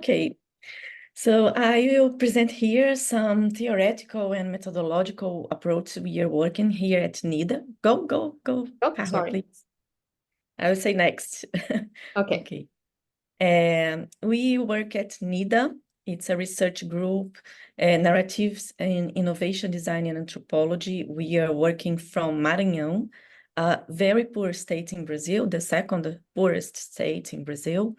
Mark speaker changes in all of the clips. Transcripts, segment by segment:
Speaker 1: Okay, so I will present here some theoretical and methodological approach we are working here at Nida. Go,
Speaker 2: Oh,
Speaker 1: Carla,
Speaker 2: sorry.
Speaker 1: please. I will say next.
Speaker 2: Okay.
Speaker 1: Okay. We work at Nida. It's a research group, narratives and innovation design and anthropology. We are working from Maranhão, a very poor state in Brazil, the second poorest state in Brazil.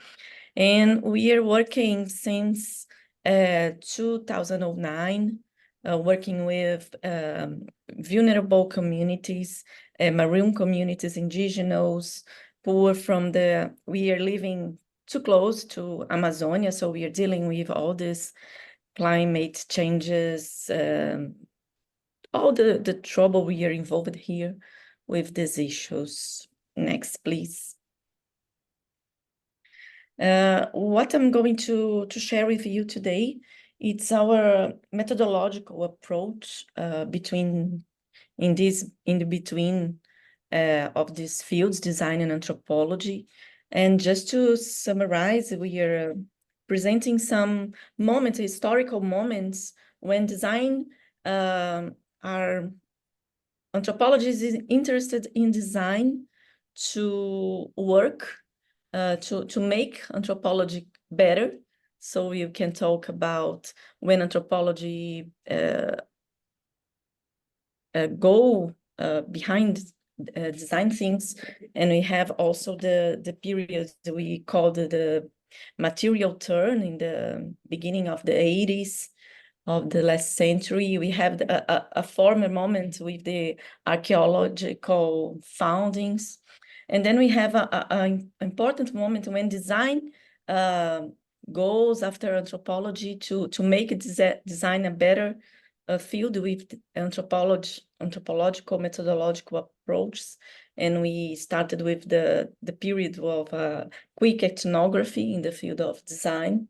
Speaker 1: And we are working since 2009, working with vulnerable communities, maroon communities, indigenous, poor we are living too close to Amazonia, so we are dealing with all this climate changes, all the trouble we are involved here with these issues. Next, please. What I'm going to share with you today, it's our methodological approach in the between of these fields, design and anthropology. And just to summarize, we are presenting some moments, historical moments, when anthropologists is interested in design to work to make anthropology better. So you can talk about when anthropology go behind design things, and we have also the period we call the material turn in the beginning of the 80s of the last century. We have a former moment with the archaeological foundings. And then we have an important moment when design goes after anthropology to make design a better field with anthropological methodological approaches. And we started with the period of quick ethnography in the field of design.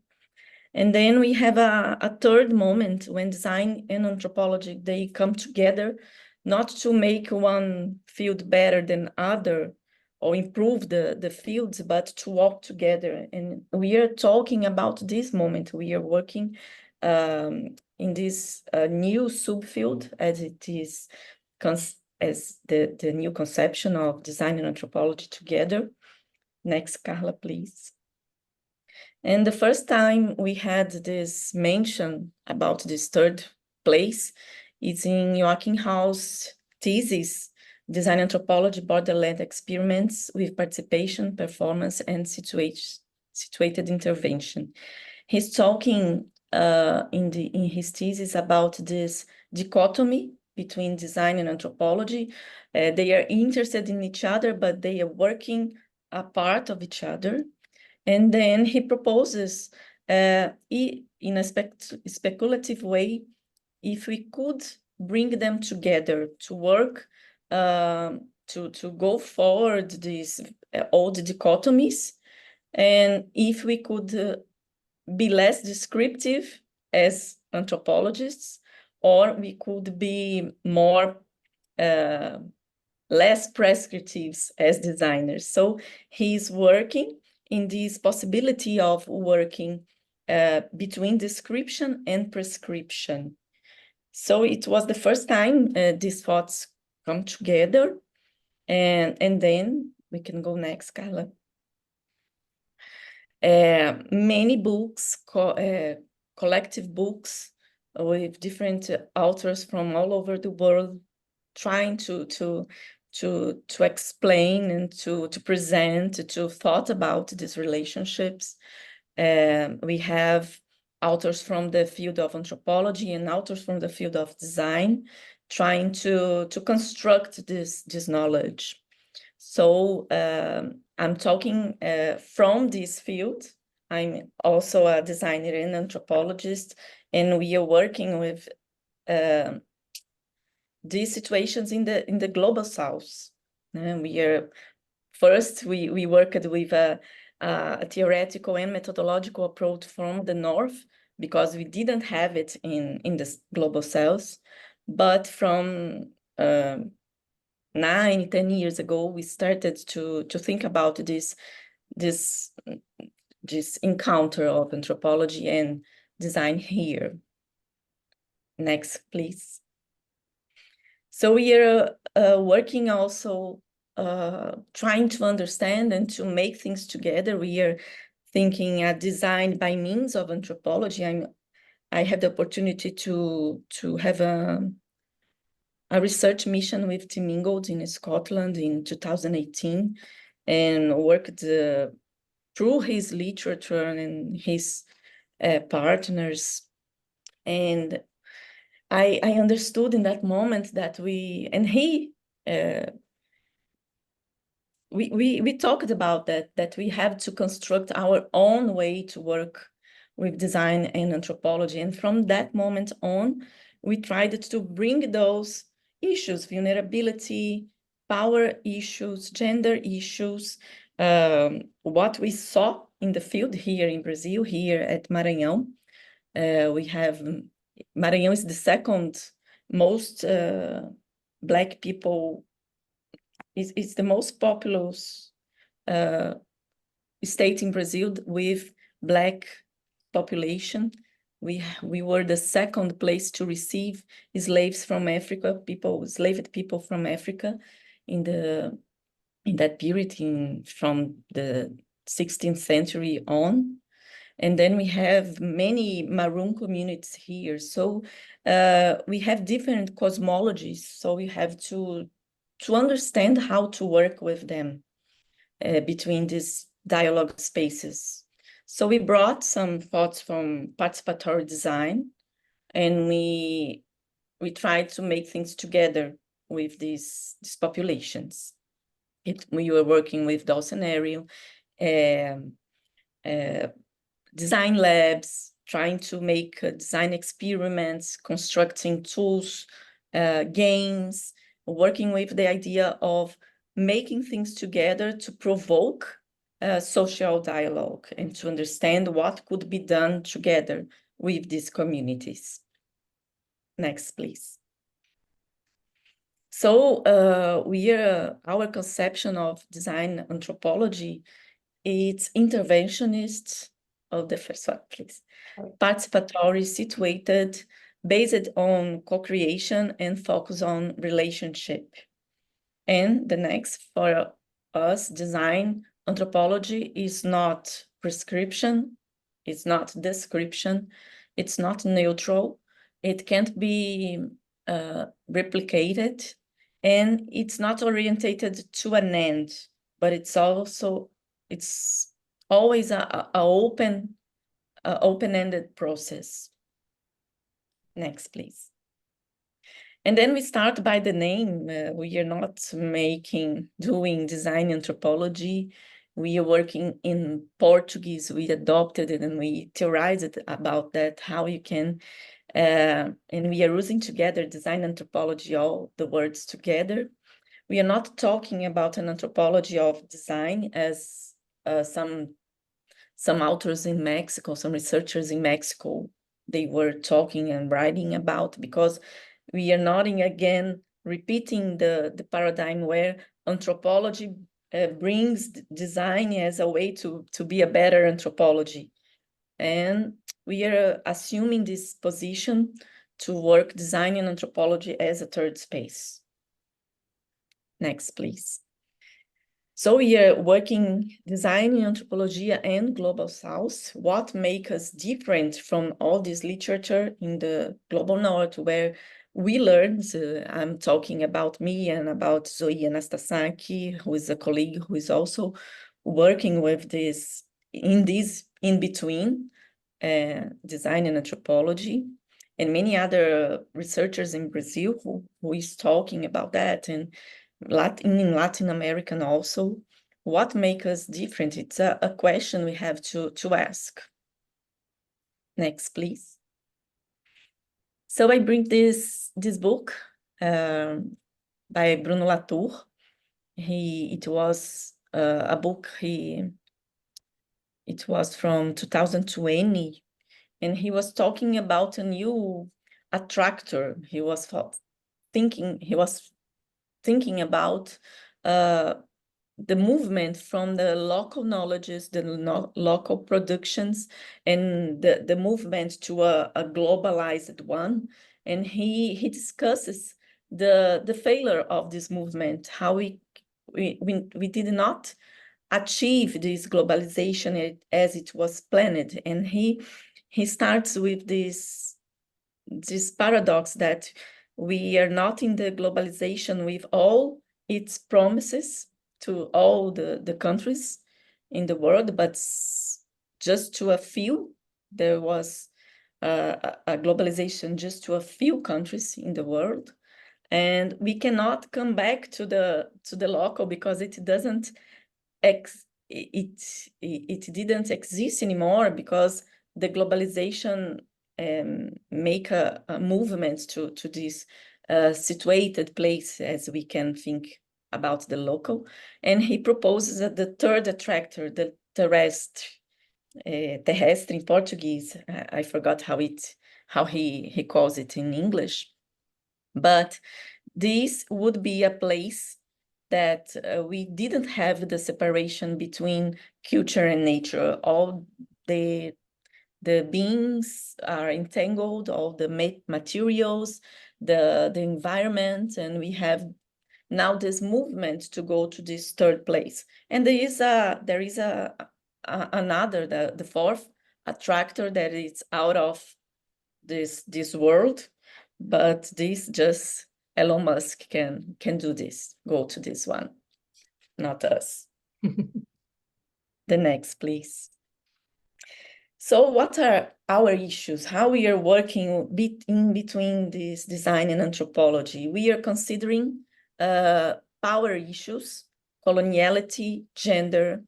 Speaker 1: And then we have a third moment when design and anthropology, they come together, not to make one field better than other or improve the fields, but to work together. And we are talking about this moment. We are working in this new subfield as it is as the new conception of design and anthropology together. Next, Carla, please. And the first time we had this mention about this third place is in Joachim Hau's thesis, Design Anthropology, Borderland Experiments with Participation, Performance, and Situated Intervention. He's talking in his thesis about this dichotomy between design and anthropology. They are interested in each other, but they are working apart of each other. And then he proposes, in a speculative way, if we could bring them together to work, to go forward these old dichotomies, and if we could be less descriptive as anthropologists, or we could be more less prescriptive as designers. So he's working in this possibility of working between description and prescription. So it was the first time these thoughts come together, and then we can go next, Carla. Many books, collective books with different authors from all over the world, trying to explain and to present, to thought about these relationships. We have authors from the field of anthropology and authors from the field of design trying to construct this knowledge. So I'm talking from this field. I'm also a designer and anthropologist, and we are working with these situations in the global south. And we worked with a theoretical and methodological approach from the north, because we didn't have it in the global south. But from 9-10 years ago, we started to think about this this encounter of anthropology and design here. Next, please. So we are working also trying to understand and to make things together. We are thinking at design by means of anthropology. I had the opportunity to have a research mission with Tim Ingold in Scotland in 2018, and worked through his literature and his partners. And I understood in that moment that we talked about that we have to construct our own way to work with design and anthropology. And from that moment on, we tried to bring those issues, vulnerability, power issues, gender issues, what we saw in the field here in Brazil, here at Maranhão. We have, Maranhão is the second most Black people, it's the most populous state in Brazil with Black population. We were the second place to receive slaves from Africa, enslaved people from Africa in that period, from the 16th century on. And then we have many Maroon communities here. So we have different cosmologies. So we have to understand how to work with them between these dialogue spaces. So we brought some thoughts from participatory design, and we tried to make things together with these populations. We were working with Dawson area, design labs, trying to make design experiments, constructing tools, games, working with the idea of making things together to provoke social dialogue and to understand what could be done together with these communities. Next, please. So our conception of design anthropology, it's interventionist. Oh, the first one, please. Participatory, situated, based on co-creation and focus on relationship. And the next, for us, design anthropology is not prescription, it's not description, it's not neutral, it can't be replicated, and it's not orientated to an end, but it's always a open-ended process. Next, please. And then we start by the name. We are not doing design anthropology. We are working in Portuguese. We adopted it and we theorized about that, how you can, and we are using together design anthropology, all the words together. We are not talking about an anthropology of design as some authors in Mexico, some researchers in Mexico, they were talking and writing about, because we are not again repeating the paradigm where anthropology brings design as a way to be a better anthropology. And we are assuming this position to work design and anthropology as a third space. Next, please. So we are working design in anthropology and global south. What makes us different from all this literature in the global north, where we learned, I'm talking about me and about Zoe Anastasaki, who is a colleague who is also working with this in between design and anthropology, and many other researchers in Brazil who is talking about that, and in Latin American also. What makes us different? It's a question we have to ask. Next, please. So I bring this book by Bruno Latour. It was a book, it was from 2020, and he was talking about a new attractor. He was thinking about the movement from the local knowledges, the local productions, and the movement to a globalized one. And he discusses the failure of this movement, how we did not achieve this globalization as it was planned. And he starts with this paradox that we are not in the globalization with all its promises to all the countries in the world, but just to a few. There was a globalization just to a few countries in the world. And we cannot come back to the local because it doesn't it didn't exist anymore, because the globalization make a movement to this situated place, as we can think about the local. And he proposes that the third attractor, the terrestre in Portuguese, I forgot how he calls it in English, but this would be a place that we didn't have the separation between culture and nature. All the beings are entangled, all the materials, the environment, and we have now this movement to go to this third place. And there is another, the fourth attractor, that is out of this world, but this just Elon Musk can do this, go to this one, not us. The next, please. So what are our issues? How we are working in between this design and anthropology? We are considering power issues, coloniality, gender,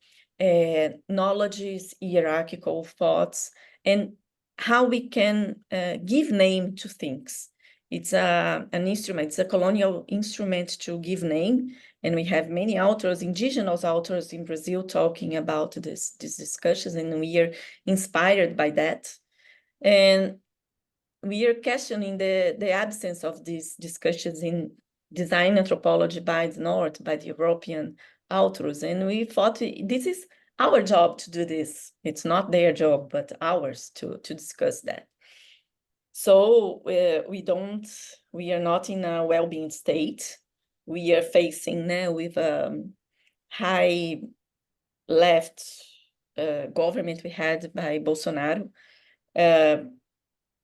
Speaker 1: knowledge, hierarchical thoughts, and how we can give name to things. It's an instrument, it's a colonial instrument to give name. And we have many authors, indigenous authors in Brazil, talking about these discussions, and we are inspired by that. And we are questioning the absence of these discussions in design anthropology by the North, by the European authors. And we thought this is our job to do this. It's not their job, but ours to discuss that. So we are not in a well-being state. We are facing now with high left government we had by Bolsonaro,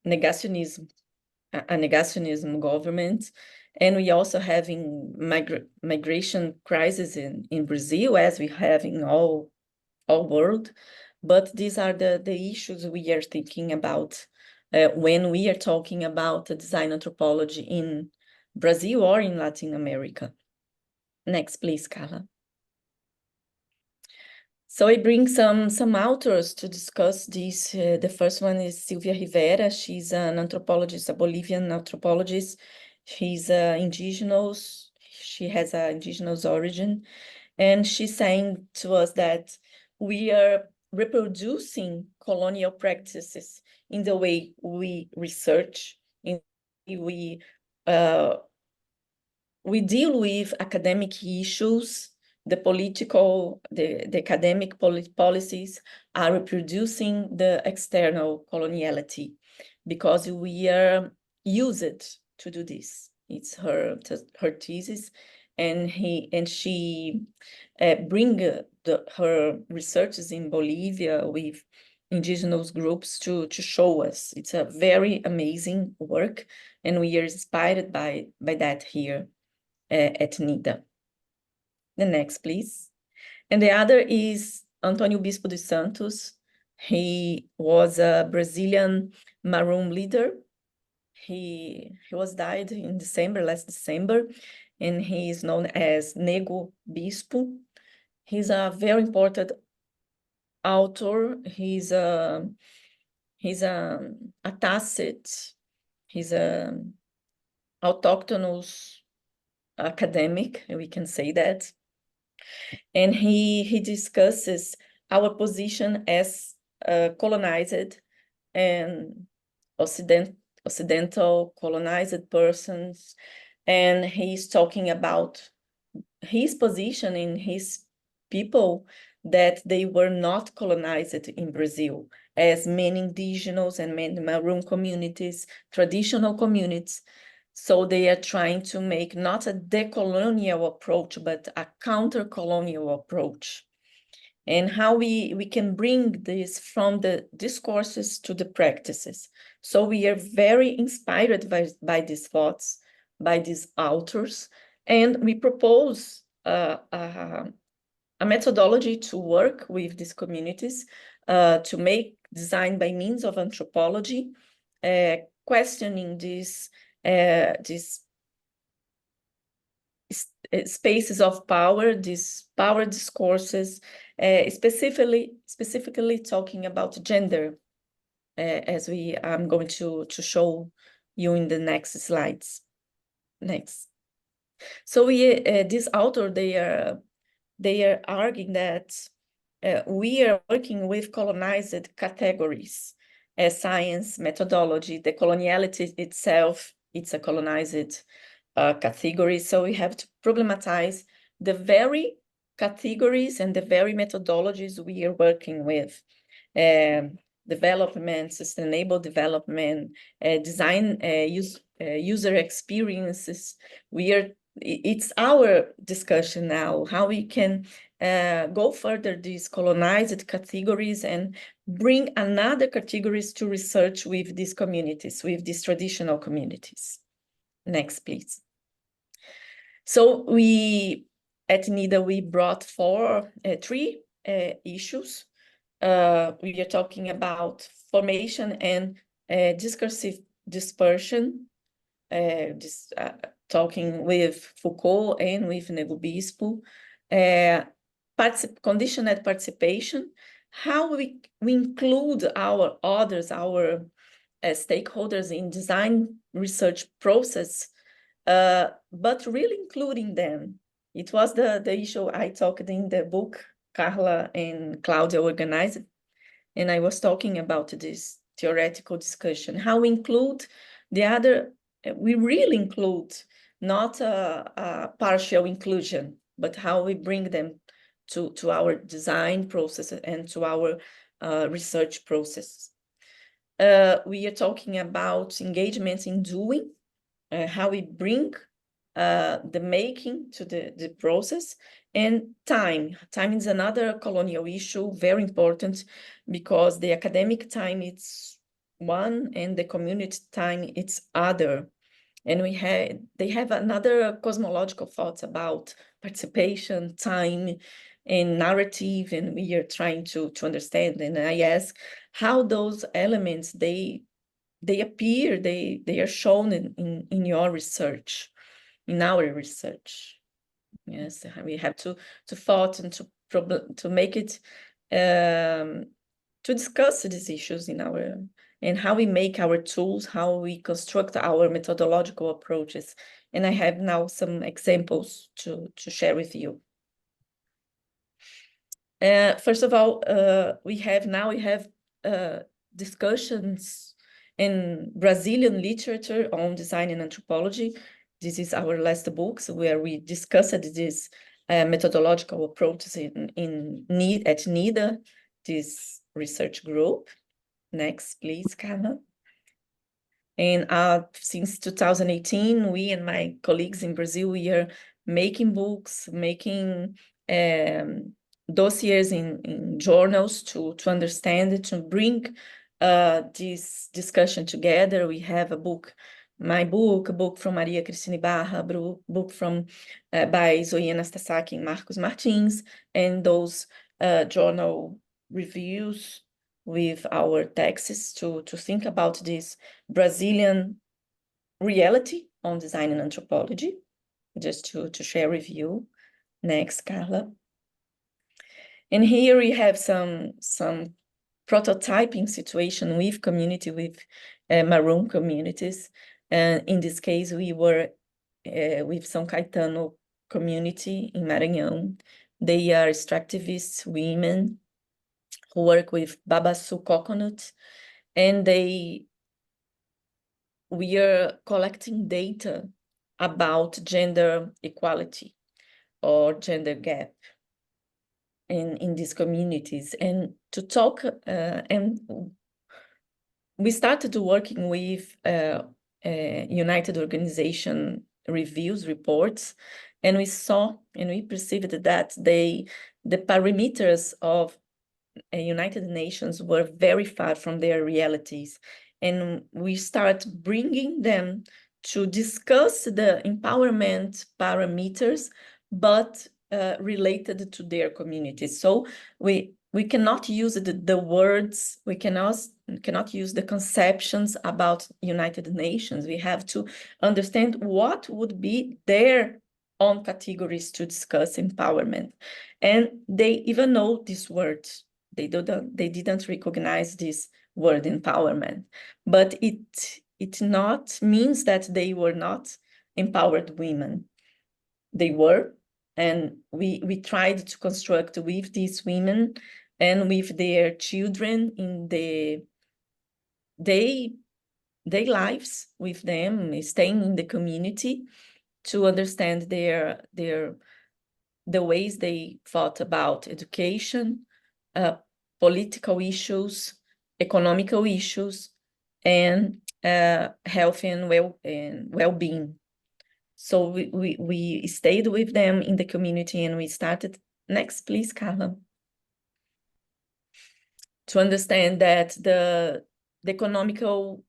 Speaker 1: negationism, a negationism government. And we also having migration crisis in Brazil, as we have in all world. But these are the issues we are thinking about when we are talking about design anthropology in Brazil or in Latin America. Next, please, Carla. So I bring some authors to discuss this. The first one is Silvia Rivera. She's an anthropologist, a Bolivian anthropologist. She's indigenous. She has an indigenous origin. And she's saying to us that we are reproducing colonial practices in the way we research, in the way we deal with academic issues. The academic policies are reproducing the external coloniality, because we are used to do this. It's her thesis, and she bring her researches in Bolivia with indigenous groups to show us. It's a very amazing work, and we are inspired by that here at Nida. The next, please. And the other is Antônio Bispo dos Santos. He was a Brazilian Maroon leader. He was died in last December, and he is known as Nego Bispo. He's a very important author. He's a tacit, he's a autochthonous academic, we can say that. And he discusses our position as colonized and Occidental colonized persons. And he's talking about his position in his people that they were not colonized in Brazil, as many indigenous and many Maroon communities, traditional communities. So they are trying to make not a decolonial approach, but a counter-colonial approach. And how we can bring this from the discourses to the practices. So we are very inspired by these thoughts, by these authors, and we propose a methodology to work with these communities, to make design by means of anthropology, questioning these spaces of power, these power discourses, specifically talking about gender, as I'm going to show you in the next slides. Next. So this author, they are arguing that we are working with colonized categories, science, methodology, the coloniality itself, it's a colonized category. So we have to problematize the very categories and the very methodologies we are working with. Development, sustainable development, design, user experiences. It's our discussion now, how we can go further these colonized categories and bring another categories to research with these communities, with these traditional communities. Next, please. So at Nida, we brought three issues. We are talking about formation and discursive dispersion, talking with Foucault and with Nego Bispo, conditioned participation, how we include our stakeholders in design research process, but really including them. It was the issue I talked in the book Carla and Claudia organized, and I was talking about this theoretical discussion, how we include the other, we really include, not a partial inclusion, but how we bring them to our design process and to our research process. We are talking about engagement in doing, how we bring the making to the process, and time. Time is another colonial issue, very important, because the academic time it's one and the community time it's other. And they have another cosmological thoughts about participation, time, and narrative, and we are trying to understand. And I ask how those elements they appear, they are shown in your research, in our research. Yes, we have to thought and to make it to discuss these issues in our, and how we make our tools, how we construct our methodological approaches. And I have now some examples to share with you. First of all, we have discussions in Brazilian literature on design and anthropology. This is our last books where we discussed this methodological approaches at Nida, this research group. Next, please, Carla. And since 2018, we and my colleagues in Brazil, we are making books, making dossiers in journals to understand, to bring this discussion together. We have a book, my book, a book from Maria Cristina Barra, a book from by Zoe Anastasaki and Marcos Martins, and those journal reviews with our texts to think about this Brazilian reality on design and anthropology, just to share with you. Next, Carla. And here we have some prototyping situation with community, with Maroon communities. And in this case, we were with São Caetano community in Maranhão. They are extractivist women who work with babaçu coconut, and we are collecting data about gender equality or gender gap. in these communities, and to talk, and we started working with United Organization reviews, reports, and we saw and we perceived that the parameters of United Nations were very far from their realities. And we start bringing them to discuss the empowerment parameters, but related to their communities. So we cannot use the words, we cannot use the conceptions about United Nations. We have to understand what would be their own categories to discuss empowerment. And they even know these words. They didn't recognize this word empowerment, but it not means that they were not empowered women. They were, and we tried to construct with these women and with their children in their lives with them, staying in the community, to understand the ways they thought about education, political issues, economical issues, and health and well-being. So we stayed with them in the community, and we started. Next, please, Carla. To understand that the economical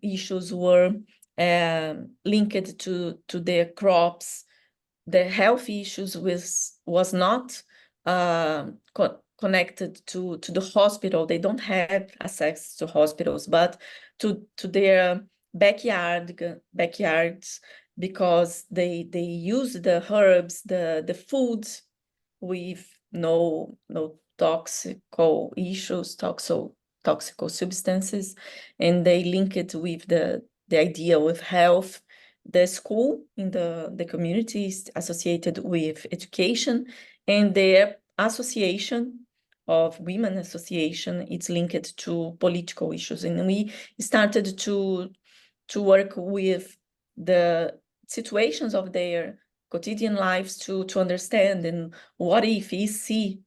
Speaker 1: issues were linked to their crops. The health issues was not connected to the hospital. They don't have access to hospitals, but to their backyards, because they use the herbs, the foods with no toxical issues, toxical substances, and they link it with the idea with health. The school in the community is associated with education, and their association of women association, it's linked to political issues. And we started to work with the situations of their quotidian lives to understand, and what if see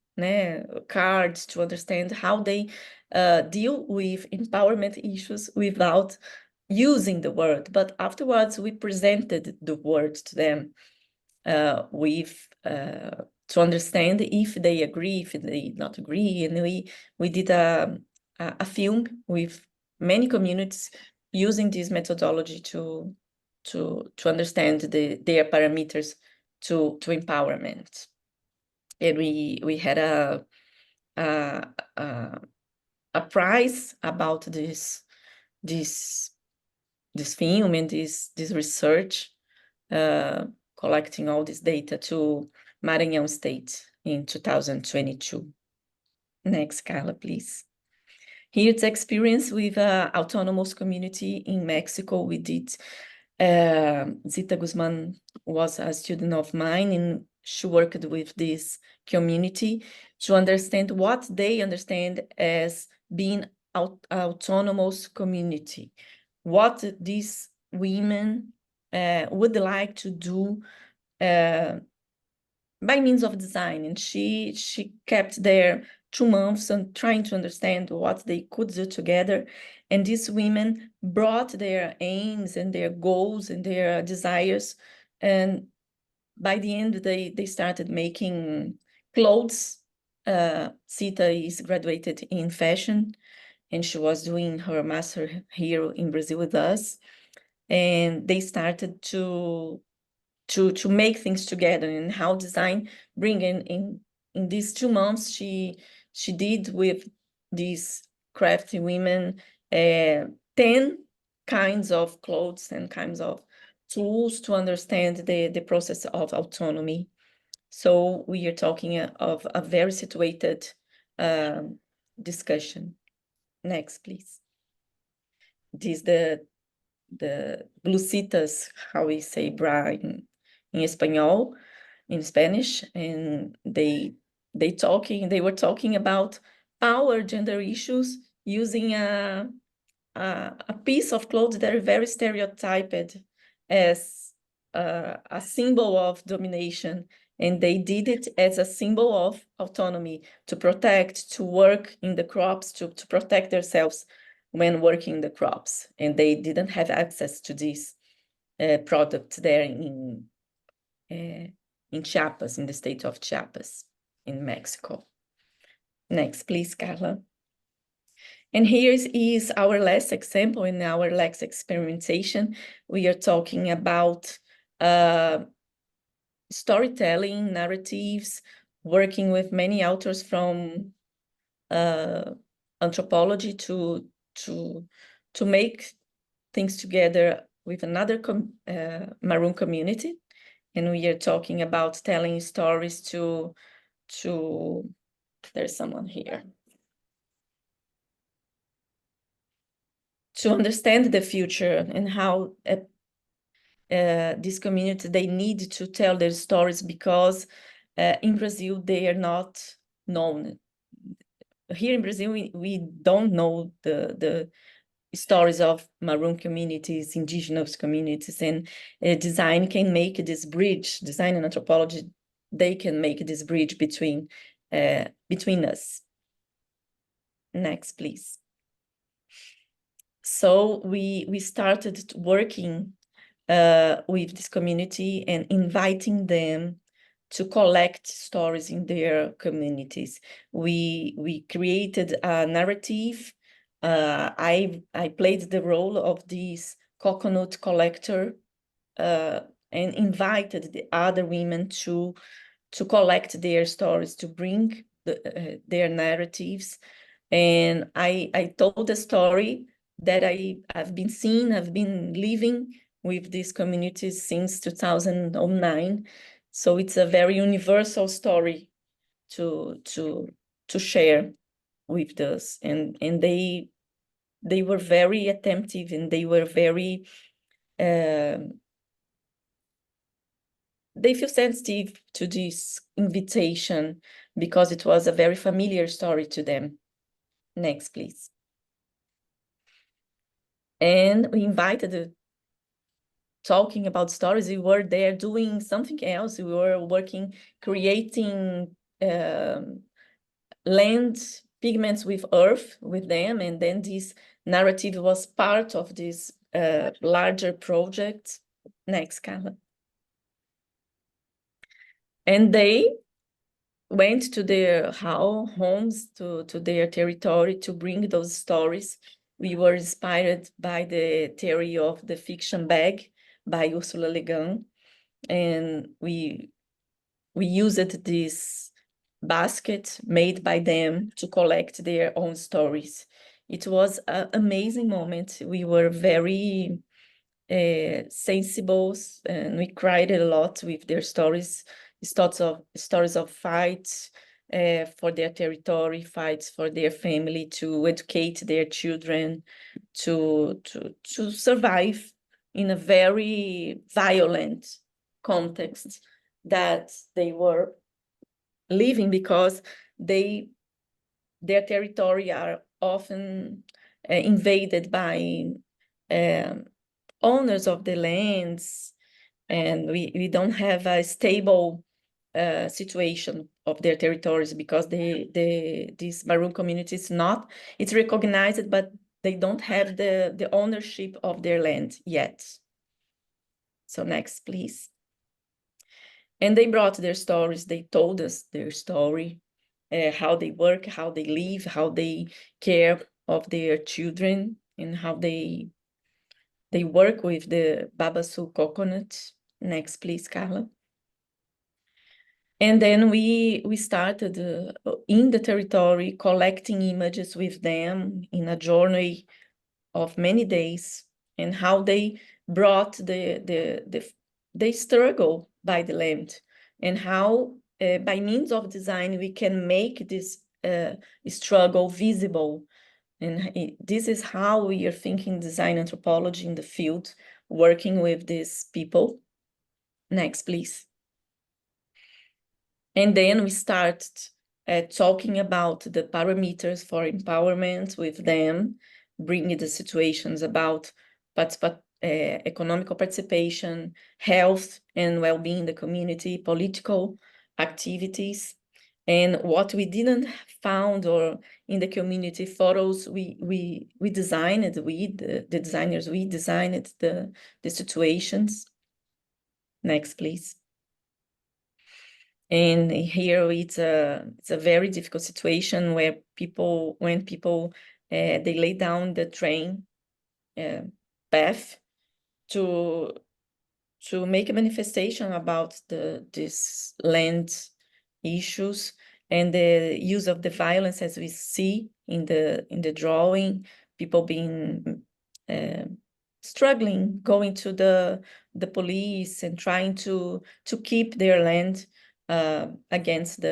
Speaker 1: cards to understand how they deal with empowerment issues without using the word. But afterwards, we presented the word to them to understand if they agree, if they not agree. And we did a film with many communities using this methodology to understand their parameters to empowerment. And we had a prize about this film and this research, collecting all this data to Maranhão State in 2022. Next, Carla, please. Here it's experience with autonomous community in Mexico. We did, Zita Guzman was a student of mine, and she worked with this community to understand what they understand as being autonomous community, what these women would like to do by means of design. And she kept there 2 months and trying to understand what they could do together. And these women brought their aims and their goals and their desires. And by the end, they started making clothes. Sita is graduated in fashion, and she was doing her master here in Brazil with us. And they started to make things together, and how design bring in these 2 months. She did with these crafty women 10 kinds of clothes and kinds of tools to understand the process of autonomy. So we are talking of a very situated discussion. Next, please. This the blusitas, how we say bra in Espanol, in Spanish, and they were talking about power, gender issues, using a piece of clothes that are very stereotyped as a symbol of domination. And they did it as a symbol of autonomy, to protect, to work in the crops, to protect themselves when working the crops. And they didn't have access to this product there in Chiapas, in the state of Chiapas, in Mexico. Next, please, Carla. And here is our last example in our last experimentation. We are talking about storytelling, narratives, working with many authors from anthropology to make things together with another Maroon community. And we are talking about telling stories to there's someone here. To understand the future and how this community, they need to tell their stories, because in Brazil, they are not known. Here in Brazil, we don't know the stories of Maroon communities, indigenous communities, and design can make this bridge, design and anthropology, they can make this bridge between us. Next, please. So we started working with this community and inviting them to collect stories in their communities. We created a narrative. I played the role of this coconut collector and invited the other women to collect their stories, to bring their narratives. And I told a story that I've been seeing, I've been living with these communities since 2009. So it's a very universal story to share with us. And they were very attentive, and they were very, they feel sensitive to this invitation because it was a very familiar story to them. Next, please. And we invited talking about stories. We were there doing something else. We were working, creating land pigments with earth with them. And then this narrative was part of this larger project. Next, Carla. And they went to their homes, to their territory, to bring those stories. We were inspired by the theory of the fiction bag by Ursula Le Guin, and we used this basket made by them to collect their own stories. It was an amazing moment. We were very sensible, and we cried a lot with their stories. Stories of fights for their territory, fights for their family, to educate their children, to survive in a very violent context that they were living, because their territory are often invaded by owners of the lands, and we don't have a stable situation of their territories, because this Maroon community is not, it's recognized, but they don't have the ownership of their land yet. So next, please. And they brought their stories. They told us their story, how they work, how they live, how they care of their children, and how they work with the babaçu coconut. Next, please, Carla. And then we started in the territory, collecting images with them in a journey of many days, and how they brought the struggle by the land, and how by means of design we can make this struggle visible. And this is how we are thinking design anthropology in the field, working with these people. Next, please. And then we started talking about the parameters for empowerment with them, bringing the situations about economical participation, health and well-being in the community, political activities. And what we didn't found or in the community photos, we designed, the designers, we designed the situations. Next, please. And here it's a very difficult situation where when people they lay down the train path to make a manifestation about this land issues and the use of the violence, as we see in the drawing, people being struggling, going to the police and trying to keep their land against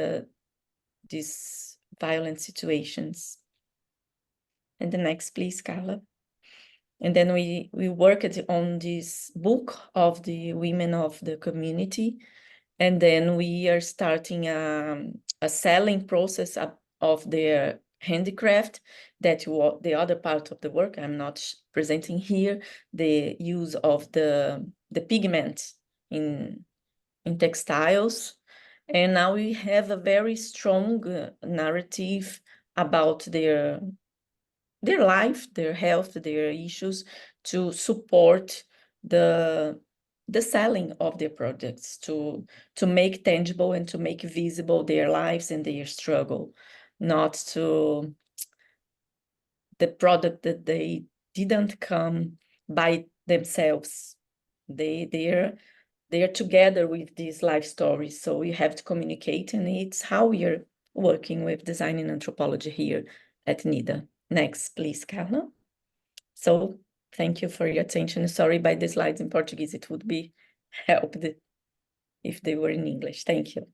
Speaker 1: these violent situations. And the next, please, Carla. And then we worked on this book of the women of the community. And then we are starting a selling process of their handicraft. That the other part of the work I'm not presenting here, the use of the pigment in textiles. And now we have a very strong narrative about their life, their health, their issues, to support the selling of their products, to make tangible and to make visible their lives and their struggle, not to the product that they didn't come by themselves. They're together with these life stories, so we have to communicate, and it's how we are working with design and anthropology here at Nida. Next, please, Carla. So thank you for your attention. Sorry by the slides in Portuguese, it would be helped if they were in English. Thank you.